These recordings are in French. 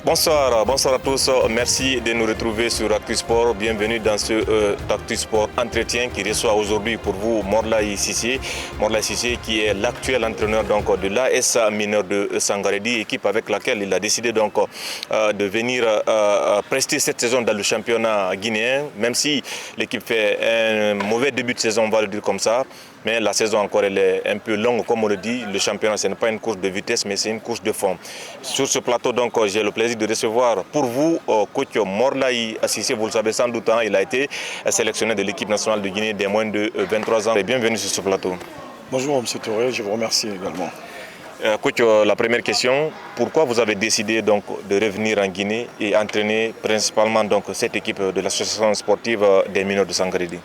Bonsoir à tous. Merci de nous retrouver sur Actu Sport. Bienvenue dans ce Actu Sport entretien qui reçoit aujourd'hui pour vous Morlaye Cissé. Morlaye Cissé qui est l'actuel entraîneur donc, de l'AS Mineur de Sangaredi, équipe avec laquelle il a décidé donc, de venir prester cette saison dans le championnat guinéen, même si l'équipe fait un mauvais début de saison, on va le dire comme ça. Mais la saison encore elle est un peu longue, comme on le dit. Le championnat, ce n'est pas une course de vitesse, mais c'est une course de fond. Sur ce plateau, donc, j'ai le plaisir de recevoir pour vous coach Morlaye Cissé. Vous le savez sans doute, il a été sélectionné de l'équipe nationale de Guinée des moins de 23 ans. Et bienvenue sur ce plateau. Bonjour M. Touré, je vous remercie également. Coach, la première question, pourquoi vous avez décidé donc, de revenir en Guinée et entraîner principalement donc, cette équipe de l'association sportive des mineurs de Sangaredi?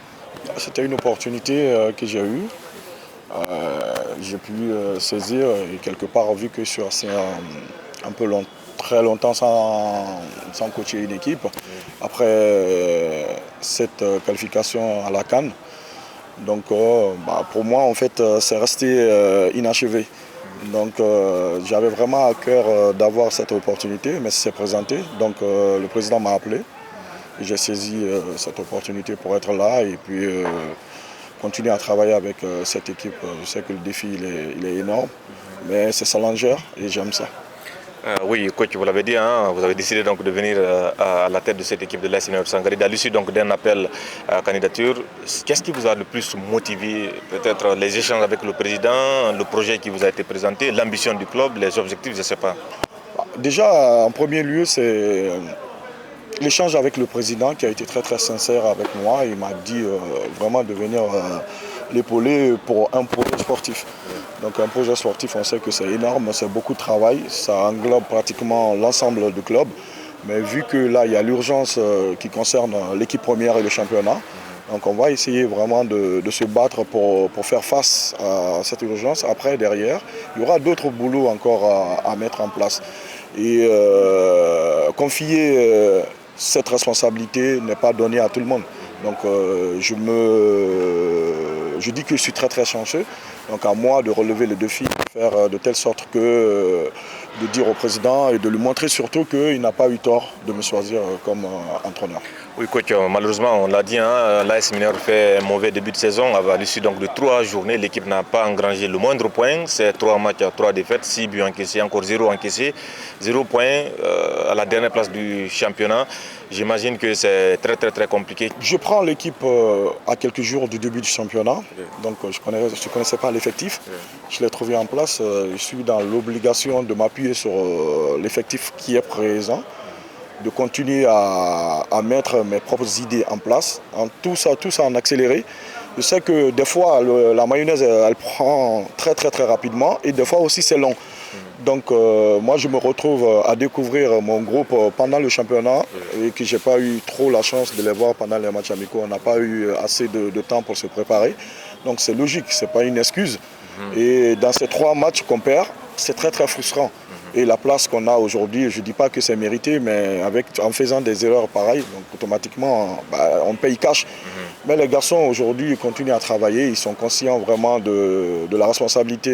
C'était une opportunité que j'ai eue. J'ai pu saisir et quelque part vu que je suis resté un peu très longtemps sans coacher une équipe. Après cette qualification à la CAN, donc pour moi en fait c'est resté inachevé. Donc j'avais vraiment à cœur d'avoir cette opportunité, mais ça s'est présenté. Donc le président m'a appelé. J'ai saisi cette opportunité pour être là et puis continuer à travailler avec cette équipe. Je sais que le défi il est énorme, mais c'est challenger et j'aime ça. Oui, coach, vous l'avez dit, vous avez décidé donc de venir à la tête de cette équipe de l'AS Mineur de Sangaredi à l'issue d'un appel à candidature. Qu'est-ce qui vous a le plus motivé? Peut-être les échanges avec le président, le projet qui vous a été présenté, l'ambition du club, les objectifs, je ne sais pas. Déjà, en premier lieu, c'est l'échange avec le président qui a été très très sincère avec moi. Il m'a dit vraiment de venir l'épauler pour un projet sportif. Donc un projet sportif, on sait que c'est énorme, c'est beaucoup de travail, ça englobe pratiquement l'ensemble du club. Mais vu que là, il y a l'urgence qui concerne l'équipe première et le championnat, donc on va essayer vraiment de se battre pour faire face à cette urgence. Après, derrière, il y aura d'autres boulots encore à mettre en place. Et confier cette responsabilité n'est pas donnée à tout le monde. Donc je dis que je suis très très chanceux. Donc à moi de relever le défi, de faire de telle sorte que de dire au président et de lui montrer surtout qu'il n'a pas eu tort de me choisir comme entraîneur. Oui, coach, malheureusement, on l'a dit, l'AS Mineur fait un mauvais début de saison. À l'issue donc de 3 journées, l'équipe n'a pas engrangé le moindre point. C'est 3 matchs, 3 défaites, 6 buts encaissés, encore 0 encaissé. 0 point à la dernière place du championnat. J'imagine que c'est très très très compliqué. Je prends l'équipe à quelques jours du début du championnat. Donc je ne connaissais pas l'effectif. Je l'ai trouvé en place. Je suis dans l'obligation de m'appuyer sur l'effectif qui est présent, de continuer à mettre mes propres idées en place, tout ça en accéléré. Je sais que des fois, la mayonnaise, elle prend très très très rapidement et des fois aussi c'est long. Donc moi je me retrouve à découvrir mon groupe pendant le championnat et que je n'ai pas eu trop la chance de les voir pendant les matchs amicaux. On n'a pas eu assez de temps pour se préparer. Donc c'est logique, ce n'est pas une excuse. Et dans ces 3 matchs qu'on perd, c'est très très frustrant. Et la place qu'on a aujourd'hui, je ne dis pas que c'est mérité, mais en faisant des erreurs pareilles, donc automatiquement, on paye cash. Mais les garçons aujourd'hui continuent à travailler, ils sont conscients vraiment de la responsabilité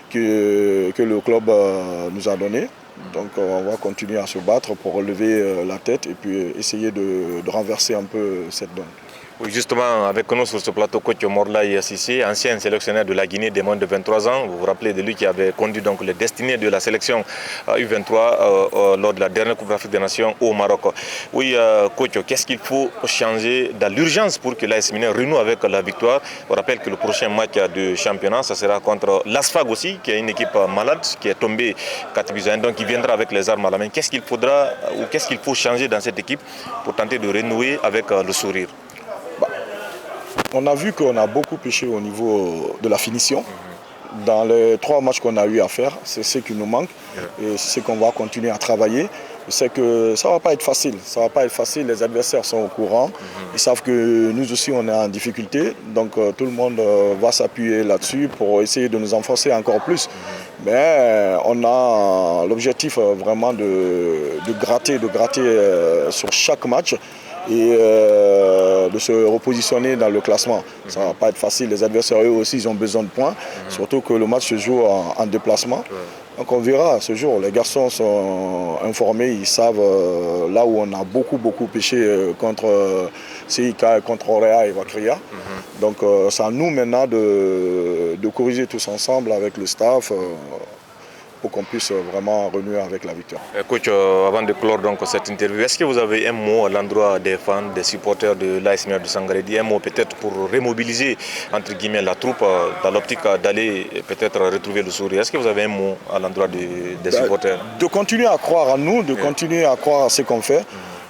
que le club nous a donnée. Donc on va continuer à se battre pour relever la tête et puis essayer de renverser un peu cette donne. Oui, justement, avec nous sur ce plateau, coach Morlaye Cissé, ancien sélectionneur de la Guinée des moins de 23 ans. Vous vous rappelez de lui qui avait conduit donc les destinées de la sélection U23 lors de la dernière Coupe d'Afrique des Nations au Maroc. Oui, coach, qu'est-ce qu'il faut changer dans l'urgence pour que l'AS Mineur renoue avec la victoire? On rappelle que le prochain match de championnat, ça sera contre l'ASFAG aussi, qui est une équipe malade, qui est tombée 4-1, donc qui viendra avec les armes à la main. Qu'est-ce qu'il faudra ou qu'est-ce qu'il faut changer dans cette équipe pour tenter de renouer avec le sourire? On a vu qu'on a beaucoup pêché au niveau de la finition. Dans les 3 matchs qu'on a eu à faire, c'est ce qui nous manque et c'est ce qu'on va continuer à travailler. Je sais que ça ne va pas être facile. Ça va pas être facile. Les adversaires sont au courant. Ils savent que nous aussi on est en difficulté. Donc tout le monde va s'appuyer là-dessus pour essayer de nous enfoncer encore plus. Mais on a l'objectif vraiment de gratter sur chaque match et de se repositionner dans le classement. Ça ne va pas être facile. Les adversaires eux aussi ils ont besoin de points. Surtout que le match se joue en déplacement. Donc on verra ce jour. Les garçons sont informés, ils savent là où on a beaucoup pêché contre CIK, contre Orea et Wakria. Donc c'est à nous maintenant de corriger tous ensemble avec le staff pour qu'on puisse vraiment renouer avec la victoire. Coach, avant de clore donc cette interview, est-ce que vous avez un mot à l'endroit des fans, des supporters de l'AS Mineur de Sangaredi, un mot peut-être pour remobiliser entre guillemets la troupe dans l'optique d'aller peut-être retrouver le sourire? Est-ce que vous avez un mot à l'endroit des supporters? De continuer à croire en nous, de continuer à croire à ce qu'on fait.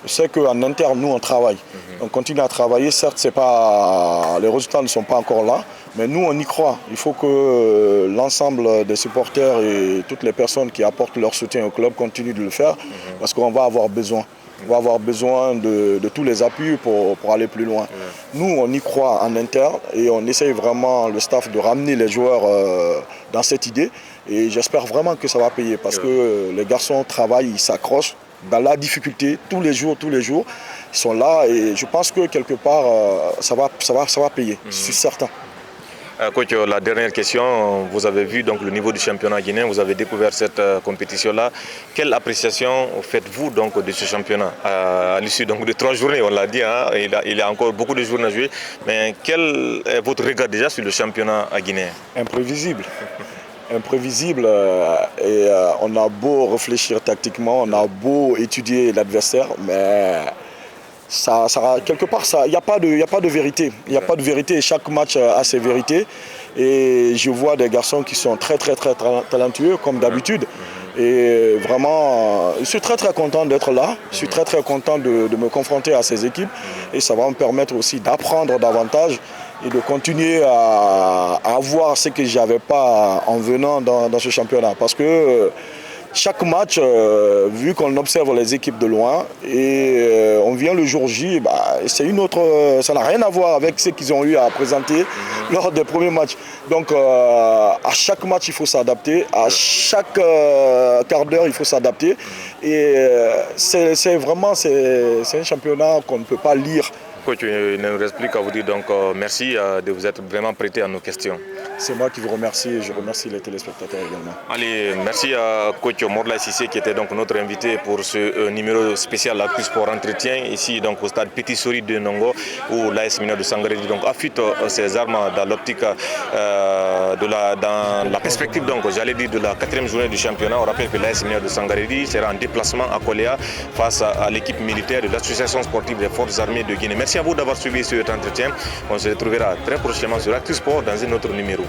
Je sais qu'en interne, nous, on travaille. On continue à travailler. Certes, les résultats ne sont pas encore là, mais nous, on y croit. Il faut que l'ensemble des supporters et toutes les personnes qui apportent leur soutien au club continuent de le faire, parce qu'on va avoir besoin. On va avoir besoin de tous les appuis pour aller plus loin. Nous, on y croit en interne et on essaye vraiment, le staff, de ramener les joueurs dans cette idée. Et j'espère vraiment que ça va payer, parce que les garçons travaillent, ils s'accrochent dans la difficulté, tous les jours, ils sont là, et je pense que quelque part, ça va payer, je suis certain. Coach, la dernière question, vous avez vu donc le niveau du championnat guinéen, vous avez découvert cette compétition-là. Quelle appréciation faites-vous donc de ce championnat à l'issue donc de 3 journées, on l'a dit, hein, il y a encore beaucoup de journées à jouer, mais quel est votre regard déjà sur le championnat guinéen? Imprévisible. Et on a beau réfléchir tactiquement, on a beau étudier l'adversaire, mais quelque part, il n'y a pas de vérité. Il n'y a pas de vérité, et chaque match a ses vérités. Et je vois des garçons qui sont très talentueux, comme d'habitude. Et vraiment, je suis très content d'être là. Je suis très content de me confronter à ces équipes. Et ça va me permettre aussi d'apprendre davantage et de continuer à avoir ce que je n'avais pas en venant dans ce championnat. Parce que chaque match, vu qu'on observe les équipes de loin et on vient le jour J, c'est une autre, ça n'a rien à voir avec ce qu'ils ont eu à présenter lors des premiers matchs. Donc à chaque match, il faut s'adapter, à chaque quart d'heure, il faut s'adapter. Et c'est un championnat qu'on ne peut pas lire. Coach, il ne nous reste plus qu'à vous dire donc merci de vous être vraiment prêté à nos questions. C'est moi qui vous remercie et je remercie les téléspectateurs également. Allez, merci à coach Morlaye Cissé qui était donc notre invité pour ce numéro spécial Actu Sport Entretien ici donc au stade Petit Sori de Nongo où l'AS Mineur de Sangaredi donc affûte ses armes dans l'optique dans la perspective donc j'allais dire de la 4e journée du championnat. On rappelle que l'AS Mineur de Sangaredi sera en déplacement à Koléa face à l'équipe militaire de l'association sportive des forces armées de Guinée. Merci à vous d'avoir suivi cet entretien. On se retrouvera très prochainement sur Actu Sport dans un autre numéro.